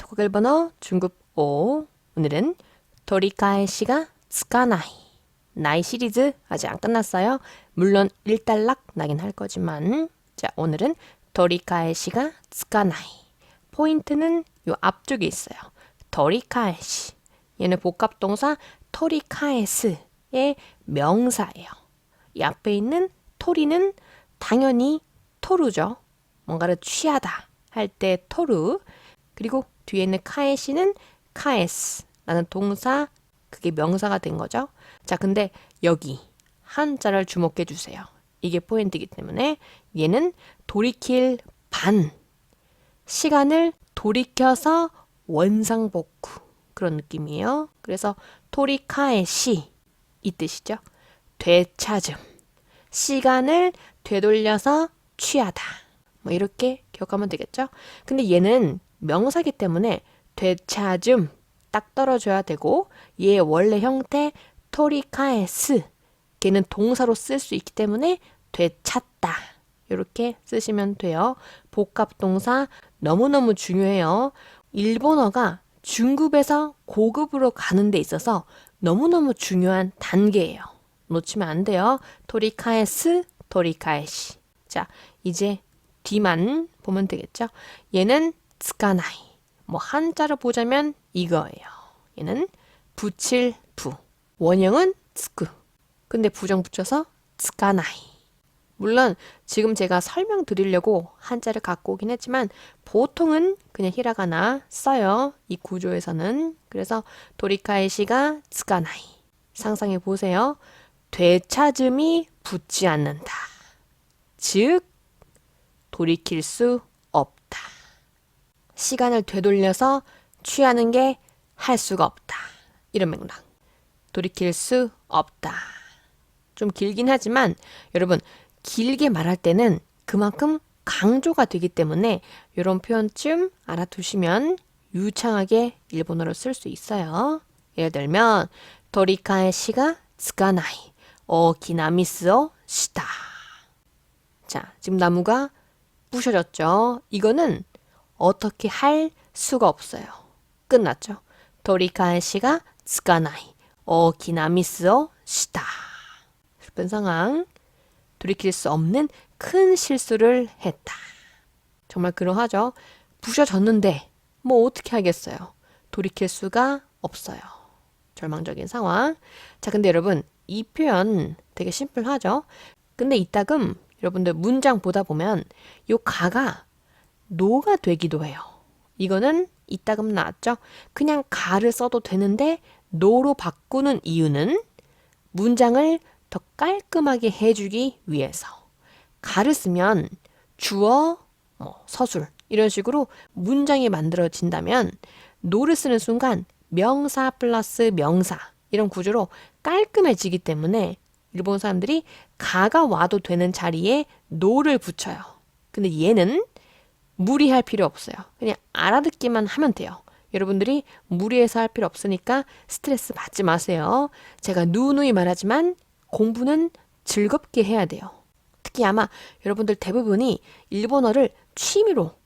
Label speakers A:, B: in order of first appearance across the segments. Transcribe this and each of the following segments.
A: 고개 번호 중급 5. 오늘은 도리카에시가 쓰까나이. 나이 시리즈 아직 안 끝났어요. 물론 일단락 나긴 할 거지만. 자, 오늘은 도리카에시가 쓰까나이. 포인트는 요 앞쪽에 있어요. 도리카에시. 얘는 복합동사 토리카에스의 명사예요. 이 앞에 있는 토리는 당연히 토루죠. 뭔가를 취하다 할 때 토루. 그리고 뒤에 있는 카에시는 카에스라는 동사, 그게 명사가 된 거죠. 자, 근데 여기 한자를 주목해 주세요. 이게 포인트이기 때문에 얘는 돌이킬 반, 시간을 돌이켜서 원상복구, 그런 느낌이에요. 그래서 토리카에시 이 뜻이죠. 되찾음, 시간을 되돌려서 취하다, 뭐 이렇게 기억하면 되겠죠. 근데 얘는 명사기 때문에 되찾음 딱 떨어져야 되고, 얘의 원래 형태 토리카에스, 걔는 동사로 쓸 수 있기 때문에 되찾다 이렇게 쓰시면 돼요. 복합동사 너무너무 중요해요. 일본어가 중급에서 고급으로 가는 데 있어서 너무너무 중요한 단계예요. 놓치면 안 돼요. 토리카에스, 토리카에시. 자, 이제 뒤만 보면 되겠죠. 얘는 쓰까나이. 뭐 한자로 보자면 이거예요. 얘는 붙일 부. 원형은 쓰쿠. 근데 부정 붙여서 쓰까나이. 물론 지금 제가 설명드리려고 한자를 갖고 오긴 했지만 보통은 그냥 히라가나 써요. 이 구조에서는. 그래서 도리카에시가 쓰까나이. 상상해 보세요. 되찾음이 붙지 않는다. 즉 돌이킬 수 없다. 시간을 되돌려서 취하는 게 할 수가 없다. 이런 맥락. 돌이킬 수 없다. 좀 길긴 하지만 여러분 길게 말할 때는 그만큼 강조가 되기 때문에 이런 표현쯤 알아두시면 유창하게 일본어를 쓸 수 있어요. 예를 들면 도리카에시가 쓰까나이 오키나 미스をした. 자, 지금 나무가 부셔졌죠. 이거는 어떻게 할 수가 없어요. 끝났죠. 도리카에시가 쓰까나이 오키나 미스をした. 슬픈 상황. 돌이킬 수 없는 큰 실수를 했다. 정말 그러하죠. 부셔졌는데 뭐 어떻게 하겠어요. 돌이킬 수가 없어요. 절망적인 상황. 자, 근데 여러분 이 표현 되게 심플하죠. 근데 이따금 여러분들 문장 보다 보면 요 가가 노가 되기도 해요. 이거는 이따금 나왔죠. 그냥 가를 써도 되는데 노로 바꾸는 이유는 문장을 더 깔끔하게 해주기 위해서. 가를 쓰면 주어, 서술 이런 식으로 문장이 만들어진다면 노를 쓰는 순간 명사 플러스 명사 이런 구조로 깔끔해지기 때문에 일본 사람들이 가가 와도 되는 자리에 노를 붙여요. 근데 얘는 무리할 필요 없어요. 그냥 알아듣기만 하면 돼요. 여러분들이 무리해서 할 필요 없으니까 스트레스 받지 마세요. 제가 누누이 말하지만 공부는 즐겁게 해야 돼요. 특히 아마 여러분들 대부분이 일본어를 취미로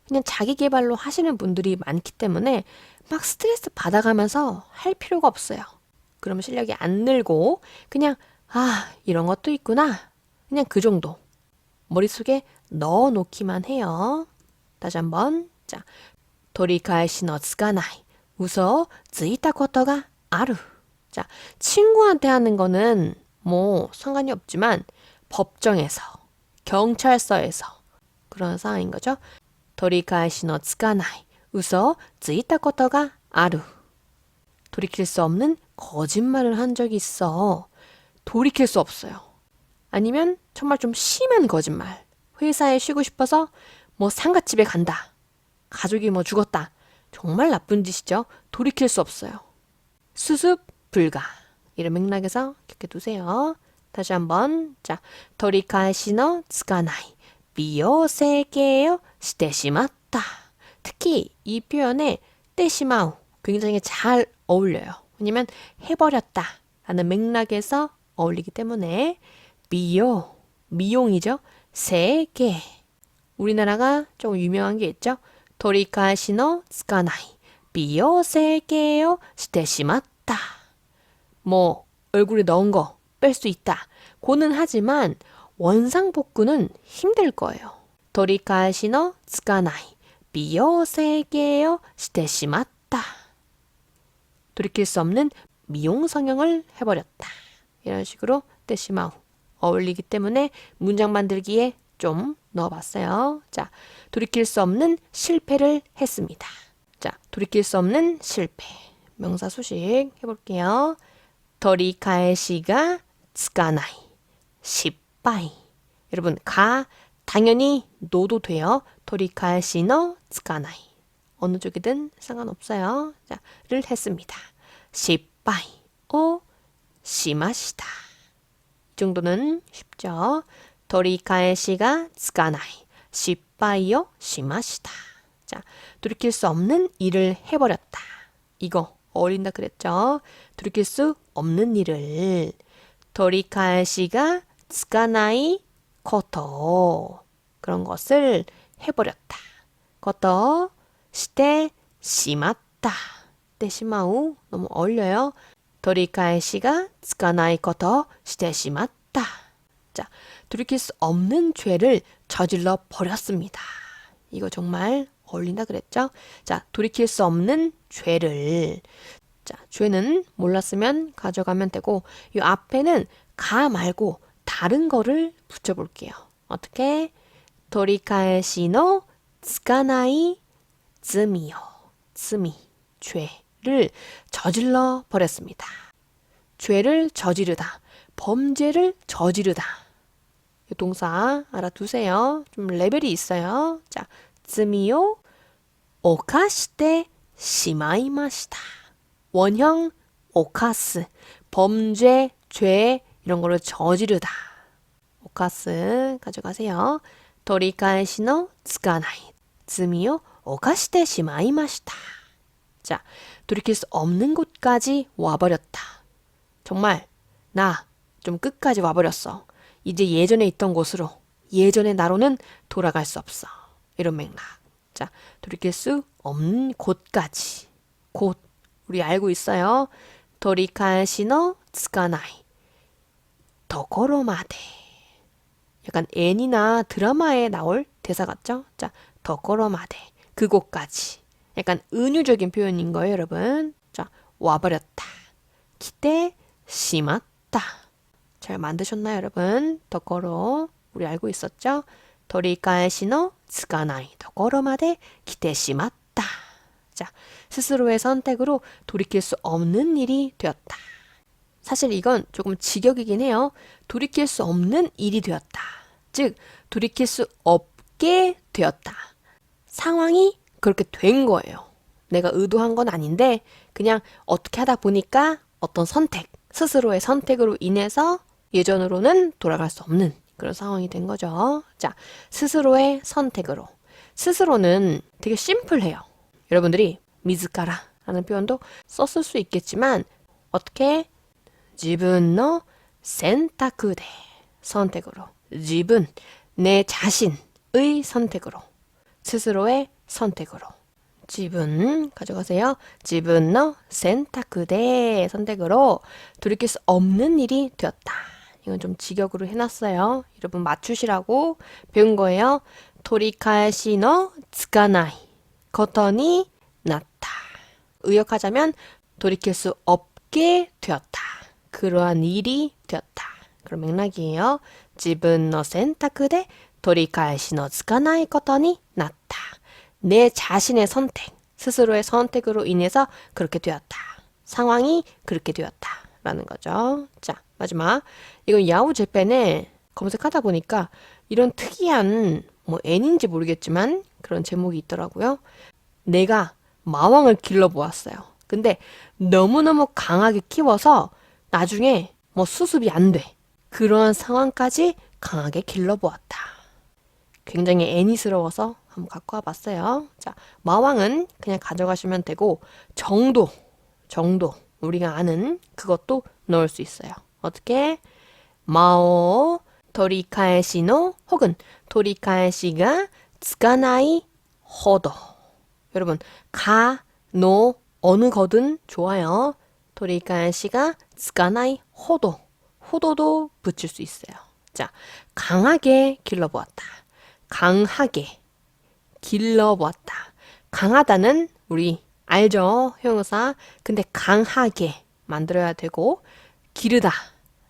A: 그냥 자기 개발로 하시는 분들이 많기 때문에 막 스트레스 받아가면서 할 필요가 없어요. 그러면 실력이 안 늘고 그냥 이런 것도 있구나. 그냥 그 정도. 머릿속에 넣어 놓기만 해요. 다시 한번. 자, 도리카에시のつかない嘘ついたことがある. 자, 친구한테 하는 거는 뭐 상관이 없지만 법정에서, 경찰서에서 그런 상황인 거죠. 도리카에시のつかない嘘ついたことがある. 돌이킬 수 없는 거짓말을 한 적이 있어. 돌이킬 수 없어요. 아니면 정말 좀 심한 거짓말. 회사에 쉬고 싶어서 뭐 상갓집에 간다. 가족이 뭐 죽었다. 정말 나쁜 짓이죠. 돌이킬 수 없어요. 수습 불가. 이런 맥락에서 기억해 두세요. 다시 한번. 자, 도리카에시のつかない美容整形をしてしまった. 특히 이 표현에 떼시마우 굉장히 잘 어울려요. 왜냐면 해버렸다 라는 맥락에서 어울리기 때문에 미용, 미용이죠. 세계. 우리나라가 좀 유명한 게 있죠. 取り返しのつかない美容整形をしてしまった. 뭐 얼굴에 넣은 거 뺄 수 있다. 고는 하지만 원상복구는 힘들 거예요. 取り返しのつかない美容整形をしてしまった. 돌이킬 수 없는 미용 성형을 해버렸다. 이런 식으로 때시마우 어울리기 때문에 문장 만들기에 좀 넣어봤어요. 자, 돌이킬 수 없는 실패를 했습니다. 자, 돌이킬 수 없는 실패. 명사 수식 해볼게요. 取り返しがつかない失敗. 여러분, 가 당연히 노도 돼요. 取り返しのつかない. 어느 쪽이든 상관없어요. 자, 를 했습니다. 失敗をしました. 이 정도는 쉽죠. 取り返しがつかない失敗をしました. 자, 돌이킬 수 없는 일을 해버렸다. 이거 어울린다 그랬죠. 돌이킬 수 없는 일을 取り返しがつかないこと. 그런 것을 해버렸다. ことしてしまった. 때시마우 너무 어울려요. 取り返しがつかないことしてしまった. 자, 돌이킬 수 없는 죄를 저질러 버렸습니다. 이거 정말 어울린다 그랬죠? 자, 돌이킬 수 없는 죄를. 자, 죄는 몰랐으면 가져가면 되고 이 앞에는 가 말고 다른 거를 붙여볼게요. 어떻게? 取り返しのつかない罪よ. 罪, 죄를 저질러 버렸습니다. 죄를 저지르다, 범죄를 저지르다. 이 동사 알아두세요. 좀 레벨이 있어요. 자, 罪を犯してしまいました. 원형 犯す, 범죄, 죄 이런 거를 저지르다. 犯す 가져가세요. 取り返しのつかない罪を犯してしまいました. 자, 돌이킬 수 없는 곳까지 와버렸다. 정말 나 좀 끝까지 와버렸어. 이제 예전에 있던 곳으로, 예전의 나로는 돌아갈 수 없어. 이런 맥락. 자, 돌이킬 수 없는 곳까지. 곳, 우리 알고 있어요. 取り返しのつかないところまで. 약간 애니나 드라마에 나올 대사 같죠? 자, ところまで. 그곳까지. 약간 은유적인 표현인 거예요, 여러분. 자, 와버렸다. 기대 심었다. 잘 만드셨나요, 여러분? ところ 우리 알고 있었죠? 取り返しのつかないところまで来てしまった. 자, 스스로의 선택으로 돌이킬 수 없는 일이 되었다. 사실 이건 조금 직역이긴 해요. 돌이킬 수 없는 일이 되었다. 즉, 돌이킬 수 없게 되었다. 상황이 그렇게 된 거예요. 내가 의도한 건 아닌데 그냥 어떻게 하다 보니까 어떤 선택, 스스로의 선택으로 인해서 예전으로는 돌아갈 수 없는 그런 상황이 된 거죠. 자, 스스로의 선택으로. 스스로는 되게 심플해요. 여러분들이 미즈카라 라는 표현도 썼을 수 있겠지만 어떻게? 自分の選択で 선택으로. 自分, 내 자신의 선택으로. 스스로의 선택으로. 自分 가져가세요. 自分の選択で 선택으로 돌이킬 수 없는 일이 되었다. 이건 좀 직역으로 해놨어요. 여러분 맞추시라고 배운 거예요. 取り返しのつかないことになった. 의역하자면 돌이킬 수 없게 되었다. 그러한 일이 되었다. 그런 맥락이에요. 自分の選択で取り返しのつかないことになった. 내 자신의 선택, 스스로의 선택으로 인해서 그렇게 되었다. 상황이 그렇게 되었다. 라는 거죠. 자, 마지막. 이건 야후 재팬에 검색하다 보니까 이런 특이한 뭐 애니인지 모르겠지만 그런 제목이 있더라고요. 내가 마왕을 길러보았어요. 근데 너무너무 강하게 키워서 나중에 뭐 수습이 안 돼. 그러한 상황까지 강하게 길러보았다. 굉장히 애니스러워서 한번 갖고 와봤어요. 자, 마왕은 그냥 가져가시면 되고 정도 우리가 아는 그것도 넣을 수 있어요. 어떻게? 마오 도리카에시노 혹은 도리카에시가 つかないほど 여러분, 가, 노, 어느 거든 좋아요. 토리카에시가 쓰가나이 호도. 호도도 붙일 수 있어요. 자, 강하게 길러보았다. 강하게 길러보았다. 강하다는 우리 알죠? 형용사. 근데 강하게 만들어야 되고 기르다.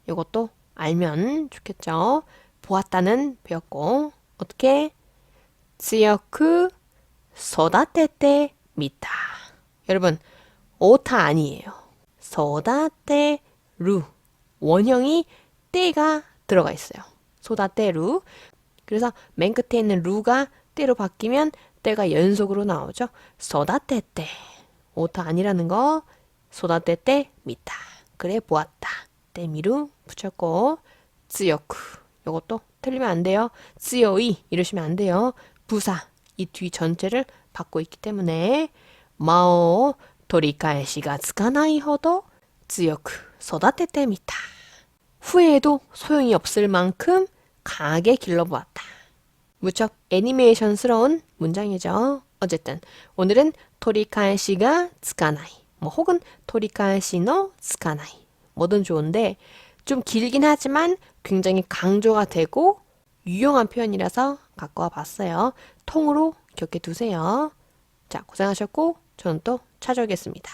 A: 이것도 알면 좋겠죠? 보았다는 배웠고 어떻게? 強く 育ててみた. 여러분, 오타 아니에요. 育てる. 원형이 때가 들어가 있어요. 育てる. 그래서 맨 끝에 있는 루가 때로 바뀌면 때가 연속으로 나오죠. 育てて. 오타 아니라는 거. 育ててみた. 그래 보았다. 때미루 붙였고 強く. 이것도 틀리면 안 돼요. 強い 이러시면 안 돼요. 부사. 이 뒤 전체를 받고 있기 때문에 間を取り返しがつかないほど強く育ててみた. 후회해도 소용이 없을 만큼 강하게 길러보았다. 무척 애니메이션스러운 문장이죠. 어쨌든 오늘은 토리카에시가 쓰카나이 뭐 혹은 토리카에시노 쓰카나이 뭐든 좋은데 좀 길긴 하지만 굉장히 강조가 되고 유용한 표현이라서 갖고 와 봤어요. 통으로 기억해 두세요. 자, 고생하셨고 저는 또 찾아오겠습니다.